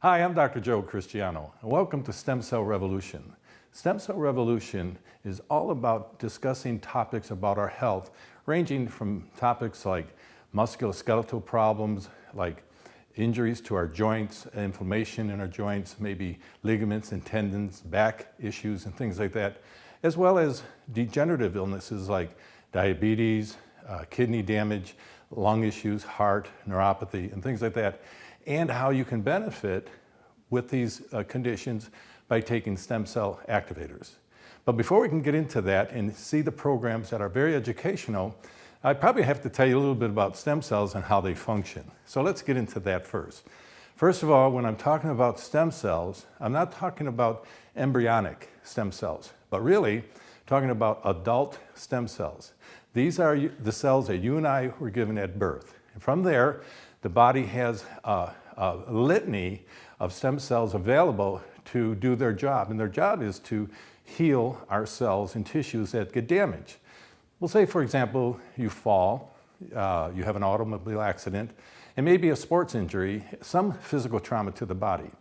Hi, I'm Dr. Joe Cristiano, and welcome to Stem Cell Revolution. Stem Cell Revolution is all about discussing topics about our health, ranging from topics like musculoskeletal problems, like injuries to our joints, inflammation in our joints, maybe ligaments and tendons, back issues and things like that, as well as degenerative illnesses like diabetes, kidney damage, lung issues, heart, neuropathy, and things like that, and how you can benefit with these conditions by taking stem cell activators. But before we can get into that and see the programs that are very educational, I probably have to tell you a little bit about stem cells and how they function. So let's get into that first. First of all, when I'm talking about stem cells, I'm not talking about embryonic stem cells, but really talking about adult stem cells. These are the cells that you and I were given at birth. And from there, the body has a litany of stem cells available to do their job. And their job is to heal our cells and tissues that get damaged. We'll say, for example, you fall, you have an automobile accident, and maybe a sports injury, some physical trauma to the body.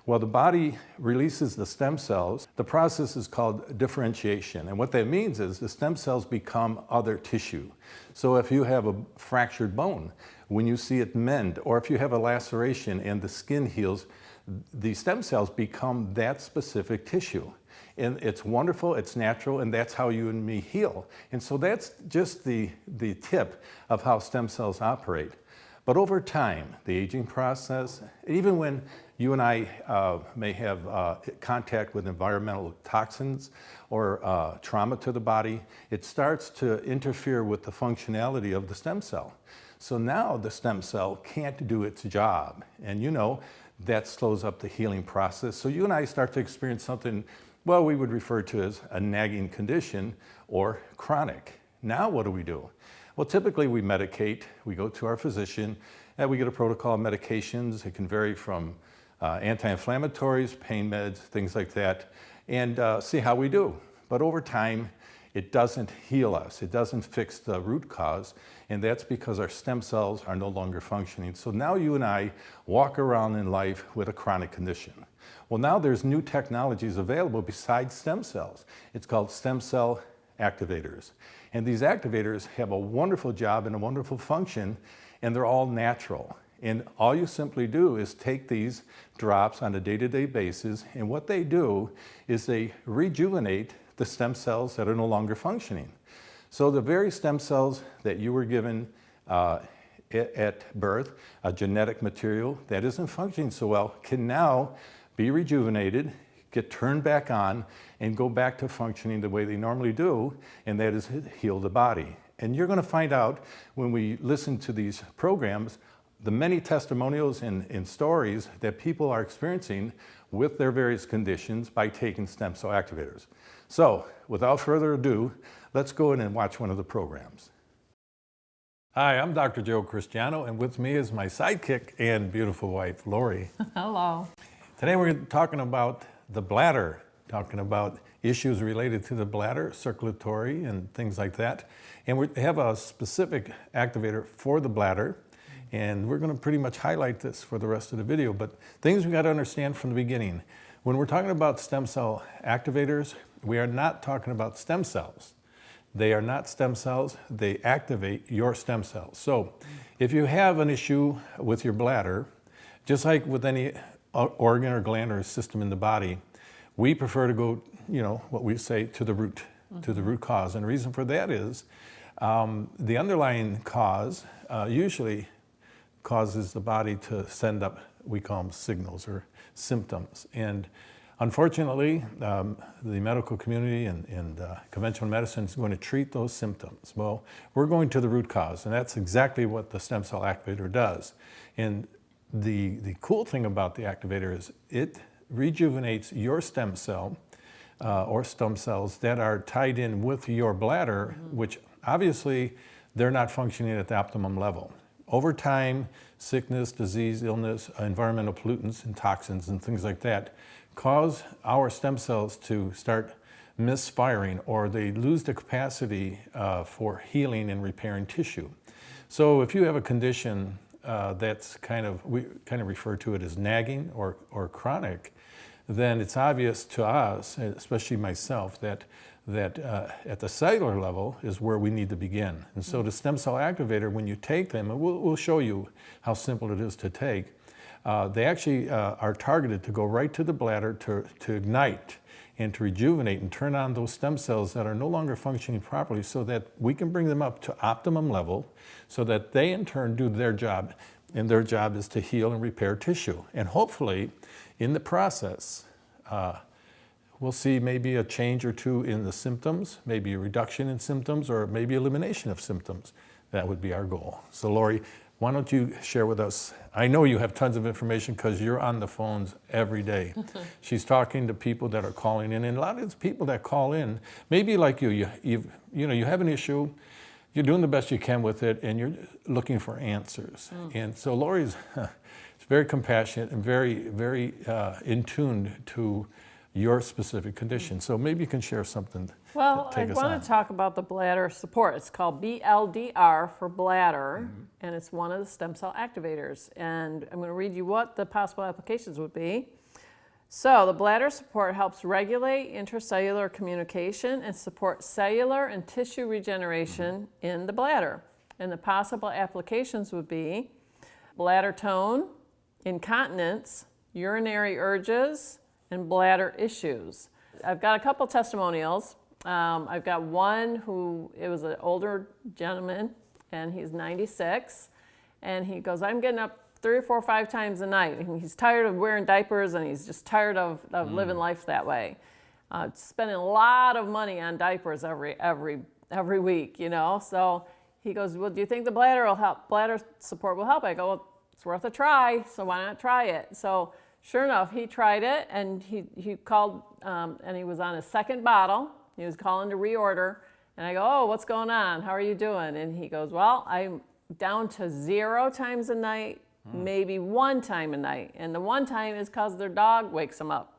Well, the body releases the stem cells. The process is called differentiation. And what that means is the stem cells become other tissue. So if you have a fractured bone, when you see it mend, or if you have a laceration and the skin heals, the stem cells become that specific tissue. And it's wonderful, it's natural, and that's how you and me heal. And so that's just the tip of how stem cells operate. But over time, the aging process, even when you and I may have contact with environmental toxins or trauma to the body, it starts to interfere with the functionality of the stem cell. So now the stem cell can't do its job. And you know, that slows up the healing process. So you and I start to experience something, well, we would refer to as a nagging condition or chronic. Now what do? Well, typically we medicate, we go to our physician, and we get a protocol of medications. It can vary from anti-inflammatories, pain meds, things like that, and see how we do. But over time, it doesn't heal us. It doesn't fix the root cause, and that's because our stem cells are no longer functioning. So now you and I walk around in life with a chronic condition. Well, now there's new technologies available besides stem cells. It's called stem cell activators. And these activators have a wonderful job and a wonderful function, and they're all natural. And all you simply do is take these drops on a day-to-day basis, and what they do is they rejuvenate the stem cells that are no longer functioning. So the very stem cells that you were given at birth, a genetic material that isn't functioning so well, can now be rejuvenated, get turned back on, and go back to functioning the way they normally do, and that is heal the body. And you're going to find out when we listen to these programs, the many testimonials and stories that people are experiencing with their various conditions by taking stem cell activators. So, without further ado, let's go in and watch one of the programs. Hi, I'm Dr. Joe Cristiano, and with me is my sidekick and beautiful wife, Lori. Hello. Today we're talking about the bladder, talking about issues related to the bladder, circulatory and things like that. And we have a specific activator for the bladder, and we're going to pretty much highlight this for the rest of the video. But things we got to understand from the beginning. When we're talking about stem cell activators, we are not talking about stem cells. They are not stem cells, they activate your stem cells. So if you have an issue with your bladder, just like with any organ or gland or system in the body, we prefer to go, what we say, to the root, to the root cause. And the reason for that is the underlying cause usually causes the body to send up, we call them signals or symptoms. And unfortunately, the medical community and conventional medicine is going to treat those symptoms. Well, we're going to the root cause, and that's exactly what the stem cell activator does. And the cool thing about the activator is it rejuvenates your stem cell or stem cells that are tied in with your bladder, which obviously they're not functioning at the optimum level. Over time, sickness, disease, illness, environmental pollutants and toxins and things like that cause our stem cells to start misfiring, or they lose the capacity for healing and repairing tissue. So if you have a condition that's we kind of refer to it as nagging or chronic, then it's obvious to us, especially myself, that at the cellular level is where we need to begin. And so the stem cell activator, when you take them, and we'll show you how simple it is to take, they actually are targeted to go right to the bladder to ignite and to rejuvenate and turn on those stem cells that are no longer functioning properly, so that we can bring them up to optimum level, so that they in turn do their job. And their job is to heal and repair tissue. And hopefully, in the process, we'll see maybe a change or two in the symptoms, maybe a reduction in symptoms, or maybe elimination of symptoms. That would be our goal. So Lori, why don't you share with us? I know you have tons of information because you're on the phones every day. She's talking to people that are calling in, and a lot of these people that call in, maybe like you have an issue, you're doing the best you can with it, and you're looking for answers. And so Lori's very compassionate and very in tune to your specific condition. So maybe you can share something. Well, I want to talk about the bladder support. It's called BLDR for bladder, and it's one of the stem cell activators. And I'm going to read you what the possible applications would be. So the bladder support helps regulate intercellular communication and support cellular and tissue regeneration in the bladder. And the possible applications would be bladder tone, incontinence, urinary urges, and bladder issues. I've got a couple testimonials. I've got one it was an older gentleman, and he's 96, and he goes, I'm getting up 3 or 4 or 5 times a night, and he's tired of wearing diapers, and he's just tired of living life that way. Spending a lot of money on diapers every week, So he goes, well, do you think the bladder will help? Bladder support will help? I go, well, it's worth a try, so why not try it? So sure enough, he tried it, and he called, and he was on his second bottle. He was calling to reorder, and I go, oh, what's going on? How are you doing? And he goes, well, I'm down to 0 times a night, maybe 1 time a night. And the 1 time is because their dog wakes him up.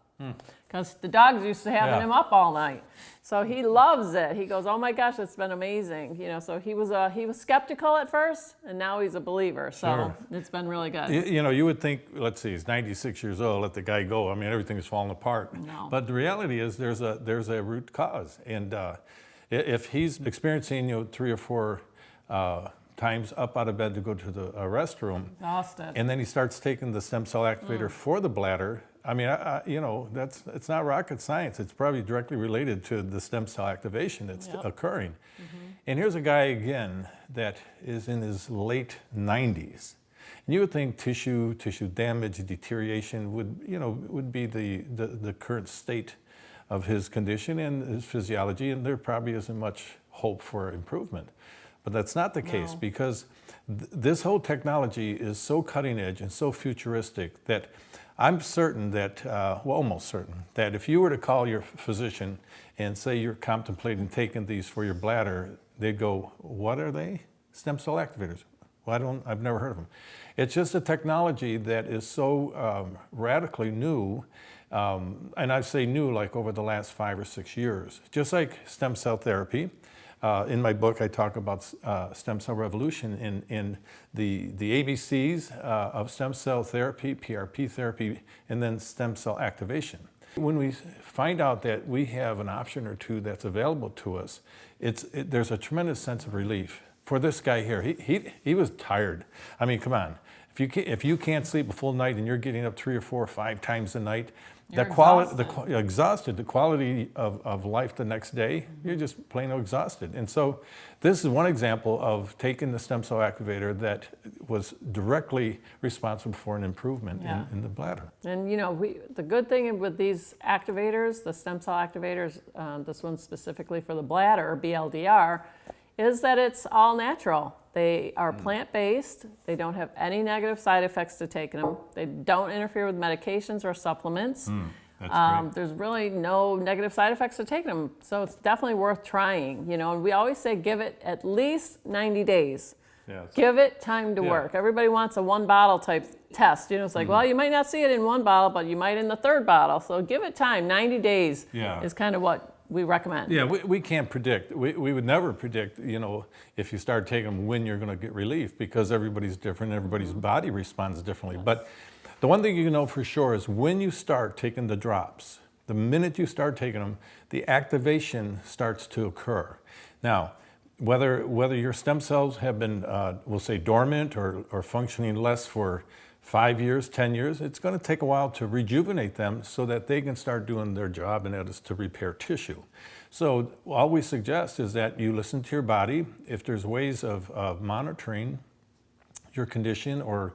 Because the dog's used to having him up all night. So he loves it. He goes, oh my gosh, it's been amazing. So he was skeptical at first, and now he's a believer. So It's been really good. You would think, let's see, he's 96 years old, let the guy go. I mean, everything's falling apart. No. But the reality is there's a root cause. And if he's experiencing 3 or 4 times up out of bed to go to the restroom, exhausted, and then he starts taking the stem cell activator for the bladder, I mean, it's not rocket science. It's probably directly related to the stem cell activation that's occurring. And here's a guy again that is in his late 90s. And you would think tissue damage, deterioration would be the current state of his condition and his physiology, and there probably isn't much hope for improvement. But that's not the case, because this whole technology is so cutting edge and so futuristic that I'm certain that, almost certain, that if you were to call your physician and say you're contemplating taking these for your bladder, they'd go, what are they? Stem cell activators. Well, I've never heard of them. It's just a technology that is so radically new, and I say new like over the last 5 or 6 years. Just like stem cell therapy. In my book, I talk about stem cell revolution in the ABCs of stem cell therapy, PRP therapy, and then stem cell activation. When we find out that we have an option or two that's available to us, there's a tremendous sense of relief. For this guy here, he was tired. I mean, come on. If you can't sleep a full night and you're getting up 3 or 4 or 5 times a night, exhausted. The quality of life the next day, you're just plain exhausted. And so this is one example of taking the stem cell activator that was directly responsible for an improvement in the bladder. And the good thing with these activators, the stem cell activators, this one specifically for the bladder, BLDR, is that it's all natural. They are plant-based. They don't have any negative side effects to taking them. They don't interfere with medications or supplements. That's great. There's really no negative side effects to taking them. So it's definitely worth trying. And we always say give it at least 90 days. Yes. Give it time to work. Everybody wants a 1 bottle type test. It's like, well, you might not see it in 1 bottle, but you might in the 3rd bottle. So give it time. 90 days is kind of what we recommend. Yeah, we can't predict. We would never predict, you know, if you start taking them when you're going to get relief, because everybody's different, everybody's body responds differently. Yes. But the one thing you know for sure is when you start taking the drops, the minute you start taking them, the activation starts to occur. Now, whether your stem cells have been, we'll say, dormant or functioning less for 5 years, 10 years, it's going to take a while to rejuvenate them so that they can start doing their job, and that is to repair tissue. So all we suggest is that you listen to your body. If there's ways of monitoring your condition or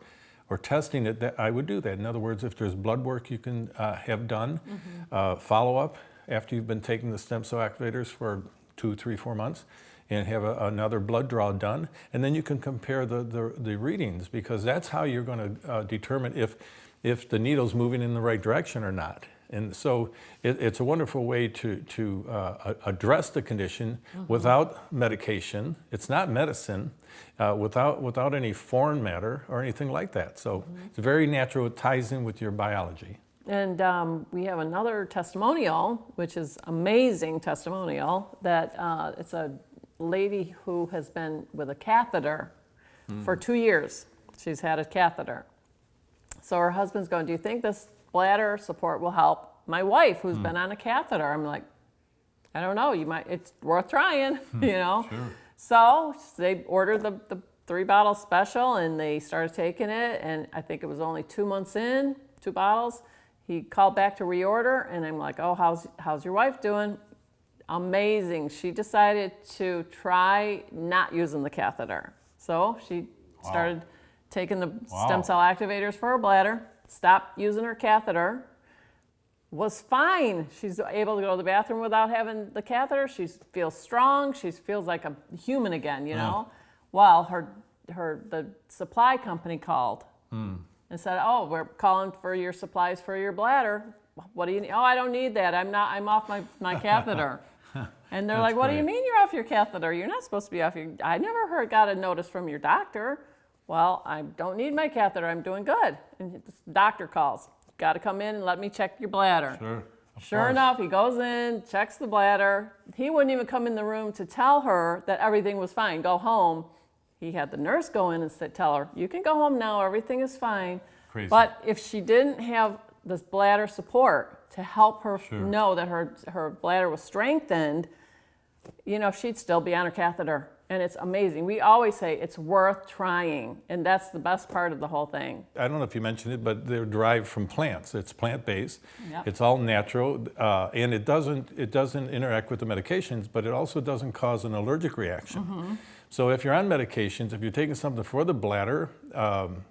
testing it, that I would do that. In other words, if there's blood work you can have done, follow up after you've been taking the stem cell activators for 2, 3, 4 months, and have another blood draw done, and then you can compare the readings, because that's how you're going to determine if the needle's moving in the right direction or not. And so it's a wonderful way to address the condition without medication. It's not medicine, without any foreign matter or anything like that. So it's very natural. It ties in with your biology. And we have another testimonial, which is amazing testimonial, that it's a lady who has been with a catheter for 2 years. She's had a catheter. So her husband's going, do you think this bladder support will help my wife who's been on a catheter? I'm like, I don't know, it's worth trying, you know? Sure. So they ordered the 3-bottle special, and they started taking it, and I think it was only 2 months in, 2 bottles. He called back to reorder, and I'm like, oh, how's your wife doing? Amazing. She decided to try not using the catheter. So she started taking the stem cell activators for her bladder, stopped using her catheter, was fine. She's able to go to the bathroom without having the catheter. She feels strong. She feels like a human again, you know? Well, the supply company called and said, oh, we're calling for your supplies for your bladder. What do you need? Oh, I don't need that. I'm off my catheter. And they're like, what do you mean you're off your catheter? You're not supposed to be off your... I never got a notice from your doctor. Well, I don't need my catheter. I'm doing good. And the doctor calls. Got to come in and let me check your bladder. Sure. Sure enough, he goes in, checks the bladder. He wouldn't even come in the room to tell her that everything was fine. Go home. He had the nurse go in and tell her, you can go home now. Everything is fine. Crazy. But if she didn't have this bladder support to help her know that her bladder was strengthened, you know, she'd still be on her catheter. And it's amazing. We always say it's worth trying, and that's the best part of the whole thing. I don't know if you mentioned it, but they're derived from plants. It's plant-based. Yep. It's all natural, and it doesn't interact with the medications, but it also doesn't cause an allergic reaction. So if you're on medications, if you're taking something for the bladder,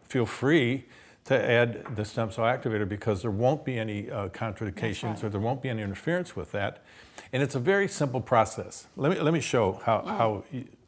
feel free to add the stem cell activator, because there won't be any contraindications or there won't be any interference with that. And it's a very simple process. Let me show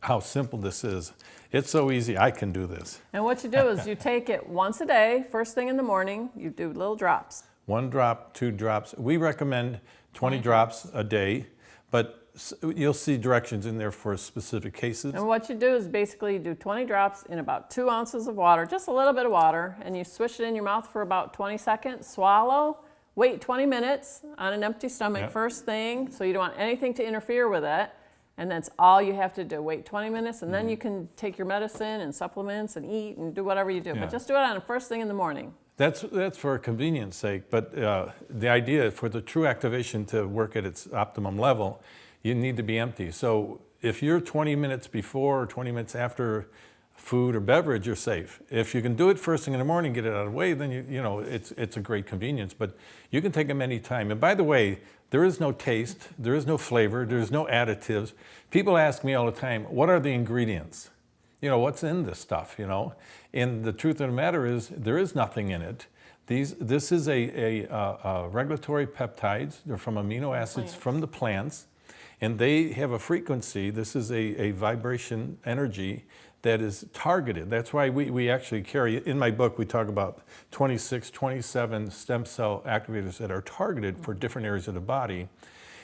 how simple this is. It's so easy, I can do this. And what you do is you take it once a day, first thing in the morning, you do little drops. 1 drop, 2 drops. We recommend 20 drops a day, but you'll see directions in there for specific cases. And what you do is basically you do 20 drops in about 2 ounces of water, just a little bit of water, and you swish it in your mouth for about 20 seconds, swallow, wait 20 minutes on an empty stomach first thing, so you don't want anything to interfere with it, and that's all you have to do. Wait 20 minutes, and then you can take your medicine and supplements and eat and do whatever you do, but just do it on the first thing in the morning. That's for convenience sake, but the idea for the true activation to work at its optimum level, you need to be empty. So if you're 20 minutes before or 20 minutes after food or beverage, you're safe. If you can do it first thing in the morning, get it out of the way, then you know it's a great convenience. But you can take them any time. And by the way, there is no taste, there is no flavor, there's no additives. People ask me all the time, what are the ingredients? You know, what's in this stuff, you know? And the truth of the matter is, there is nothing in it. This is a regulatory peptides. They're from amino acids from the plants, and they have a frequency. This is a vibration energy that is targeted. That's why we actually carry, in my book, we talk about 26, 27 stem cell activators that are targeted for different areas of the body.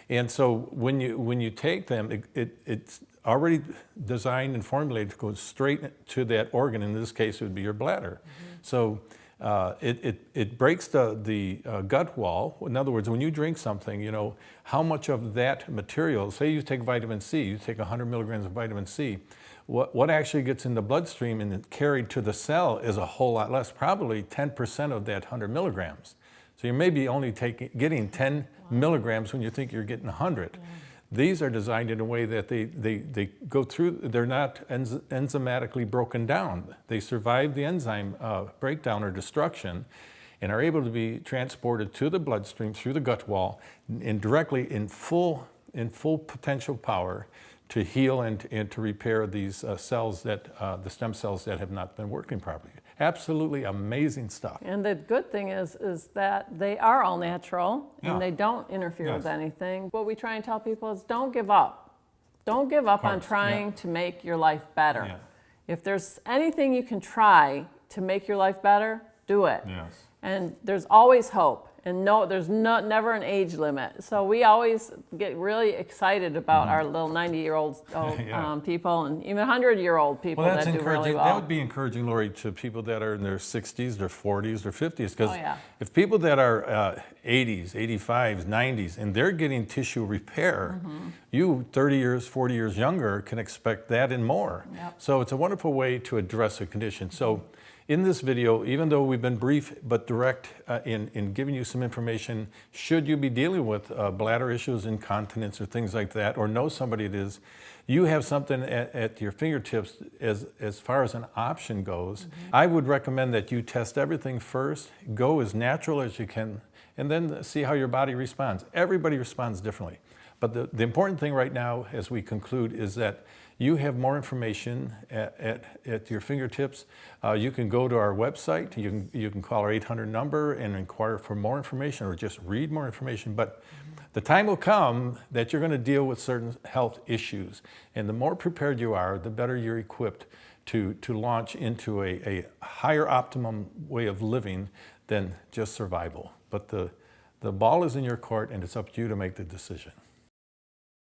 And so when you take them, it's already designed and formulated to go straight to that organ. In this case, it would be your bladder. So It breaks the gut wall. In other words, when you drink something, you know, how much of that material, say you take vitamin C, you take 100 milligrams of vitamin C, what actually gets in the bloodstream and carried to the cell is a whole lot less, probably 10% of that 100 milligrams. So you're maybe only getting 10 milligrams when you think you're getting 100. Yeah. These are designed in a way that they go through, they're not enzymatically broken down. They survive the enzyme breakdown or destruction and are able to be transported to the bloodstream through the gut wall and directly in full potential power to heal and to repair these cells that, the stem cells that have not been working properly. Absolutely amazing stuff. And the good thing is that they are all natural and they don't interfere Yes. with anything. What we try and tell people is don't give up. Don't give up on trying to make your life better. Yeah. If there's anything you can try to make your life better, do it. Yes. And there's always hope. And no, there's never an age limit. So we always get really excited about our little 90-year-old people and even 100-year-old people Well, that's that do encouraging. really well. That would be encouraging, Lori, to people that are in their 60s, their 40s, their 50s. Because if people that are 80s, 85s, 90s, and they're getting tissue repair, you 30 years, 40 years younger can expect that and more. Yep. So it's a wonderful way to address a condition. So in this video, even though we've been brief but direct in giving you some information, should you be dealing with bladder issues, incontinence, or things like that, or know somebody it is, you have something at your fingertips as far as an option goes. I would recommend that you test everything first, go as natural as you can, and then see how your body responds. Everybody responds differently. But the important thing right now, as we conclude, is that you have more information at your fingertips. You can go to our website. You can call our 800 number and inquire for more information or just read more information. But the time will come that you're going to deal with certain health issues. And the more prepared you are, the better you're equipped to launch into a higher optimum way of living than just survival. But the ball is in your court, and it's up to you to make the decision.